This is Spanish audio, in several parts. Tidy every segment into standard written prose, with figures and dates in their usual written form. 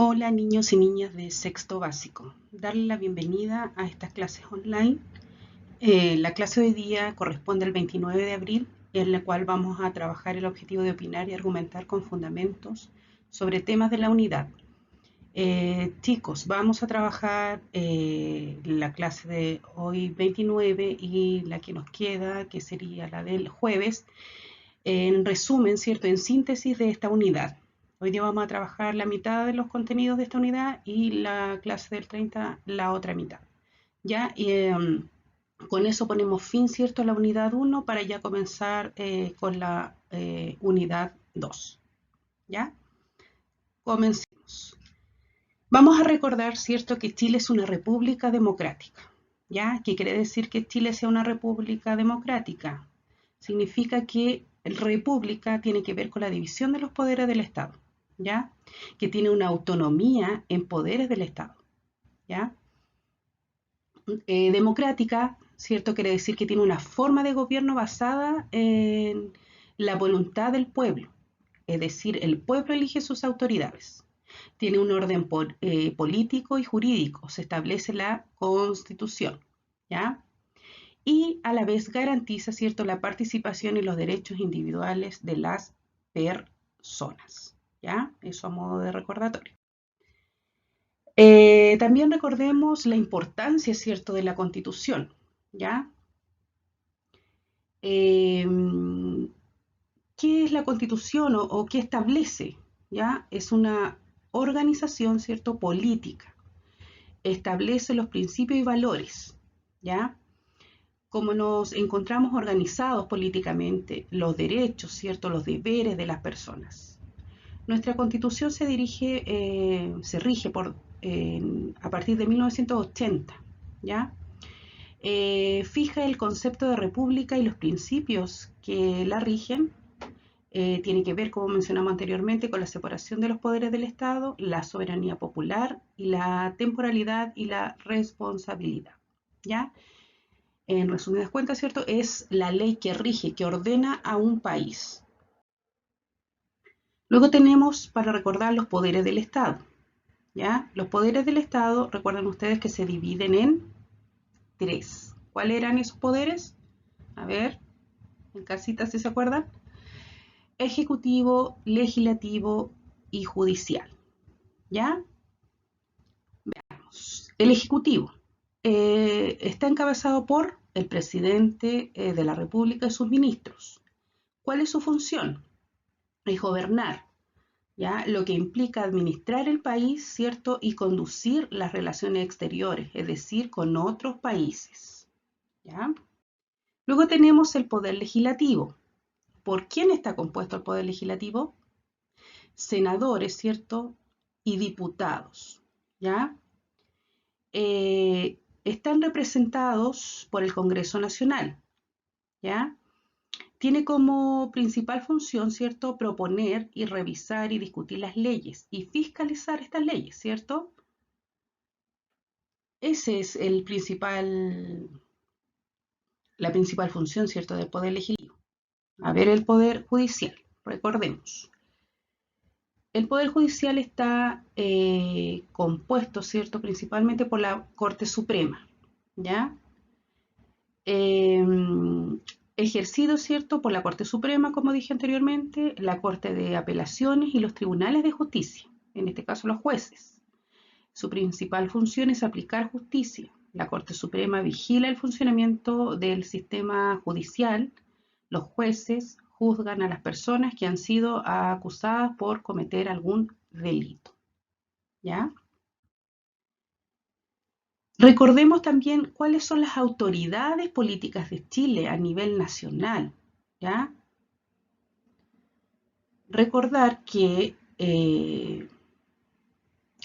Hola niños y niñas de sexto básico. Darle la bienvenida a estas clases online. La clase de hoy día corresponde al 29 de abril, en la cual vamos a trabajar el objetivo de opinar y argumentar con fundamentos sobre temas de la unidad. Chicos, vamos a trabajar la clase de hoy 29 y la que nos queda, que sería la del jueves, en resumen, ¿cierto? En síntesis de esta unidad. Hoy día vamos a trabajar la mitad de los contenidos de esta unidad y la clase del 30 la otra mitad. ¿Ya? Con eso ponemos fin, ¿cierto?, a la unidad 1 para ya comenzar con la unidad 2. ¿Ya? Comencemos. Vamos a recordar, ¿cierto?, que Chile es una república democrática. ¿Ya? ¿Qué quiere decir que Chile sea una república democrática? Significa que república tiene que ver con la división de los poderes del Estado, ¿ya? Que tiene una autonomía en poderes del Estado, ¿ya? Democrática, ¿cierto? Quiere decir que tiene una forma de gobierno basada en la voluntad del pueblo, es decir, el pueblo elige sus autoridades. Tiene un orden político y jurídico, se establece la Constitución, ¿ya? Y a la vez garantiza, ¿cierto?, la participación y los derechos individuales de las personas, ¿ya? Eso a modo de recordatorio. También recordemos la importancia, ¿cierto?, de la Constitución, ¿ya? Eh, ¿Qué es la Constitución o qué establece? ¿Ya? Es una organización, ¿cierto?, política. Establece los principios y valores, ¿ya? Cómo nos encontramos organizados políticamente, los derechos, ¿cierto?, los deberes de las personas. Nuestra Constitución se rige a partir de 1980, ¿ya? Fija el concepto de república y los principios que la rigen. Tiene que ver, como mencionamos anteriormente, con la separación de los poderes del Estado, la soberanía popular y la temporalidad y la responsabilidad, ¿ya? En resumidas cuentas, ¿cierto? Es la ley que rige, que ordena a un país. Luego tenemos, para recordar, los poderes del Estado, ¿ya? Los poderes del Estado, recuerden ustedes que se dividen en tres. ¿Cuáles eran esos poderes? A ver, en casita si se acuerdan. Ejecutivo, legislativo y judicial, ¿ya? Veamos. El Ejecutivo está encabezado por el presidente de la República y sus ministros. ¿Cuál es su función? Es gobernar, ¿ya? Lo que implica administrar el país, ¿cierto? Y conducir las relaciones exteriores, es decir, con otros países, ¿ya? Luego tenemos el poder legislativo. ¿Por quién está compuesto el poder legislativo? Senadores, ¿cierto? Y diputados, ¿ya? Están representados por el Congreso Nacional, ¿ya? Tiene como principal función, ¿cierto?, proponer y revisar y discutir las leyes y fiscalizar estas leyes, ¿cierto? Ese es la principal función, ¿cierto?, del Poder Legislativo. A ver, el Poder Judicial, recordemos. El Poder Judicial está compuesto, ¿cierto?, principalmente por la Corte Suprema, ¿ya? Eh, Ejercido, ¿cierto?, por la Corte Suprema, como dije anteriormente, la Corte de Apelaciones y los tribunales de justicia, en este caso los jueces. Su principal función es aplicar justicia. La Corte Suprema vigila el funcionamiento del sistema judicial. Los jueces juzgan a las personas que han sido acusadas por cometer algún delito, ¿ya? Recordemos también cuáles son las autoridades políticas de Chile a nivel nacional, ¿ya? Recordar que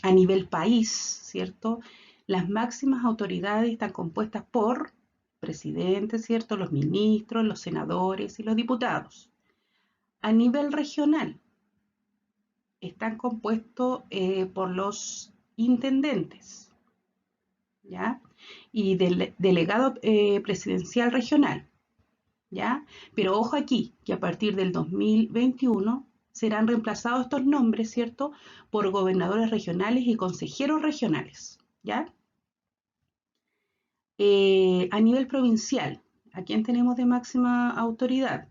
a nivel país, ¿cierto?, las máximas autoridades están compuestas por presidente, ¿cierto?, los ministros, los senadores y los diputados. A nivel regional están compuestos por los intendentes, ¿ya? Y del delegado presidencial regional, ¿ya? Pero ojo aquí, que a partir del 2021 serán reemplazados estos nombres, ¿cierto?, por gobernadores regionales y consejeros regionales, ¿ya? A nivel provincial, ¿a quién tenemos de máxima autoridad?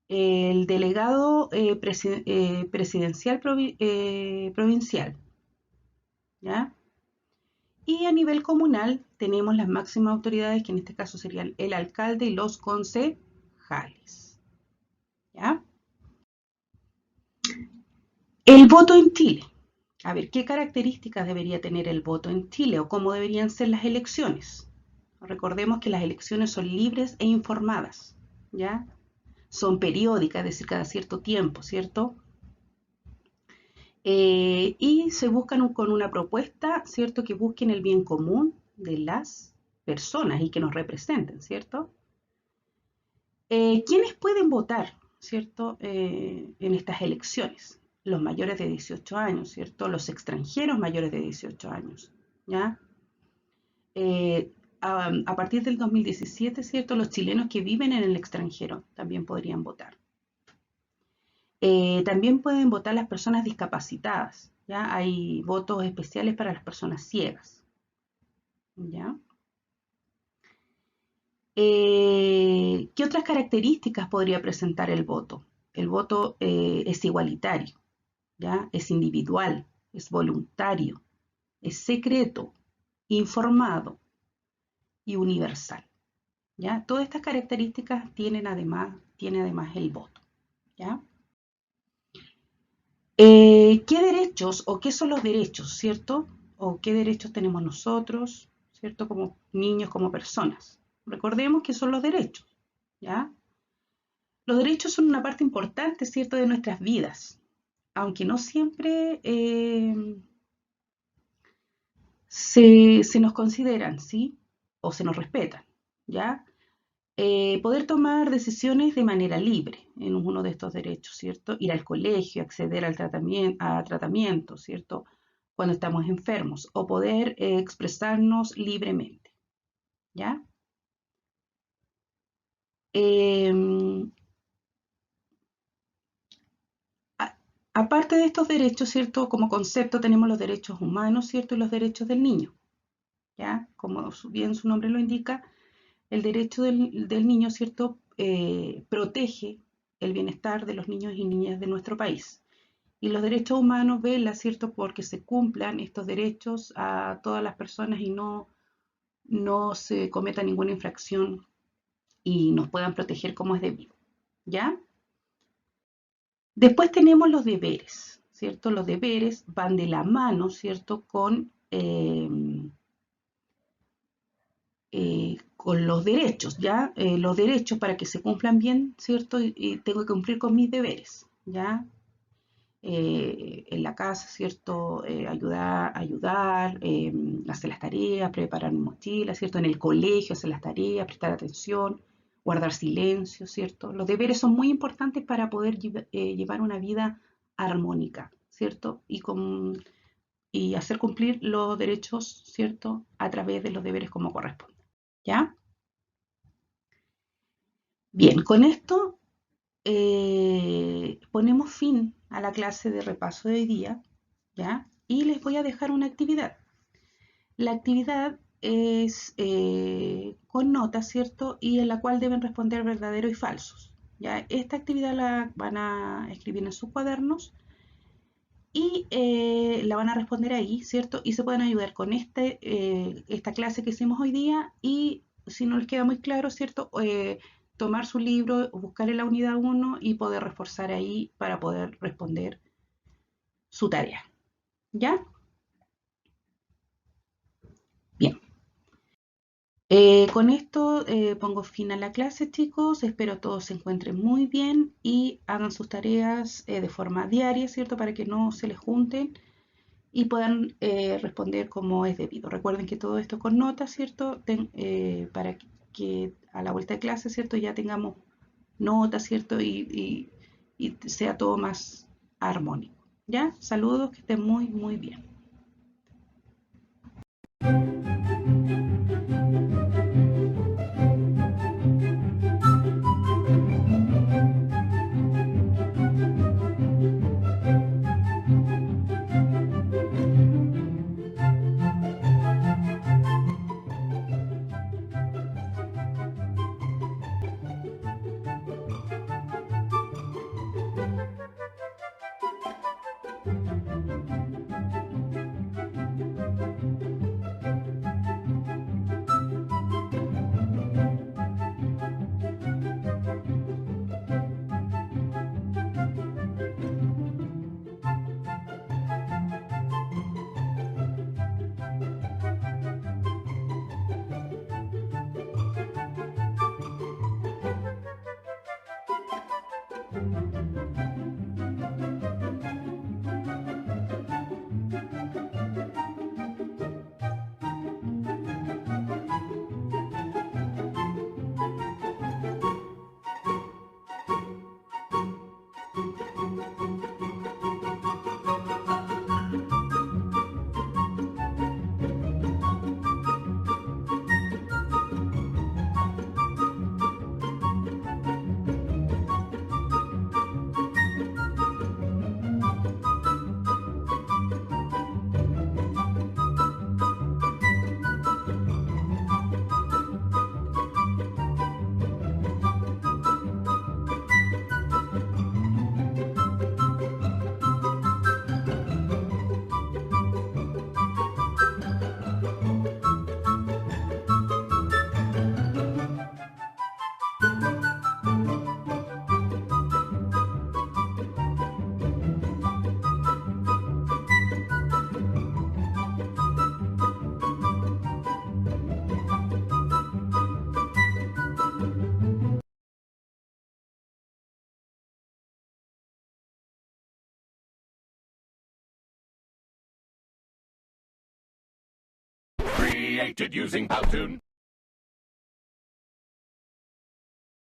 El delegado presidencial provincial, ¿ya? Y a nivel comunal tenemos las máximas autoridades, que en este caso serían el alcalde y los concejales, ¿ya? El voto en Chile. A ver, ¿qué características debería tener el voto en Chile o cómo deberían ser las elecciones? Recordemos que las elecciones son libres e informadas, ¿ya? Son periódicas, es decir, cada cierto tiempo, ¿cierto? Y se buscan con una propuesta, ¿cierto?, que busquen el bien común de las personas y que nos representen, ¿cierto? ¿Quiénes pueden votar, ¿cierto?, en estas elecciones? Los mayores de 18 años, ¿cierto? Los extranjeros mayores de 18 años, ¿ya? A partir del 2017, ¿cierto?, los chilenos que viven en el extranjero también podrían votar. También pueden votar las personas discapacitadas, ¿ya? Hay votos especiales para las personas ciegas, ¿ya? ¿Qué otras características podría presentar el voto? El voto es igualitario, ¿ya? Es individual, es voluntario, es secreto, informado y universal, ¿ya? Todas estas características tiene además el voto, ¿ya? ¿Qué derechos o qué son los derechos, cierto? ¿O qué derechos tenemos nosotros, cierto? Como niños, como personas. Recordemos que son los derechos, ¿ya? Los derechos son una parte importante, cierto, de nuestras vidas, aunque no siempre se nos consideran, ¿sí? O se nos respetan, ¿ya? Poder tomar decisiones de manera libre en uno de estos derechos, ¿cierto? Ir al colegio, acceder al tratamiento, ¿cierto? Cuando estamos enfermos, o poder expresarnos libremente, ¿ya? Aparte de estos derechos, ¿cierto? Como concepto tenemos los derechos humanos, ¿cierto? Y los derechos del niño, ¿ya? Como bien su nombre lo indica, el derecho del niño, ¿cierto?, protege el bienestar de los niños y niñas de nuestro país. Y los derechos humanos vela, ¿cierto?, porque se cumplan estos derechos a todas las personas y no se cometa ninguna infracción y nos puedan proteger como es debido, ¿ya? Después tenemos los deberes, ¿cierto? Los deberes van de la mano, ¿cierto?, con los derechos, ¿ya? Los derechos para que se cumplan bien, ¿cierto? Y tengo que cumplir con mis deberes, ¿ya? En la casa, ¿cierto? Ayudar, hacer las tareas, preparar mi mochila, ¿cierto? En el colegio, hacer las tareas, prestar atención, guardar silencio, ¿cierto? Los deberes son muy importantes para poder llevar una vida armónica, ¿cierto? Y hacer cumplir los derechos, ¿cierto?, a través de los deberes como corresponde, ¿ya? Bien, con esto ponemos fin a la clase de repaso de hoy día, ¿ya? Y les voy a dejar una actividad. La actividad es con notas, ¿cierto? Y en la cual deben responder verdaderos y falsos, ¿ya? Esta actividad la van a escribir en sus cuadernos y la van a responder ahí, ¿cierto? Y se pueden ayudar con esta clase que hicimos hoy día y si no les queda muy claro, ¿cierto? Tomar su libro, buscar en la unidad 1 y poder reforzar ahí para poder responder su tarea, ¿ya? Bien. Con esto pongo fin a la clase, chicos. Espero todos se encuentren muy bien y hagan sus tareas de forma diaria, ¿cierto? Para que no se les junten y puedan responder como es debido. Recuerden que todo esto con notas, ¿cierto? Para que a la vuelta de clase, ¿cierto?, ya tengamos notas, ¿cierto? Y sea todo más armónico. ¿Ya? Saludos, que estén muy, muy bien. Created using Powtoon.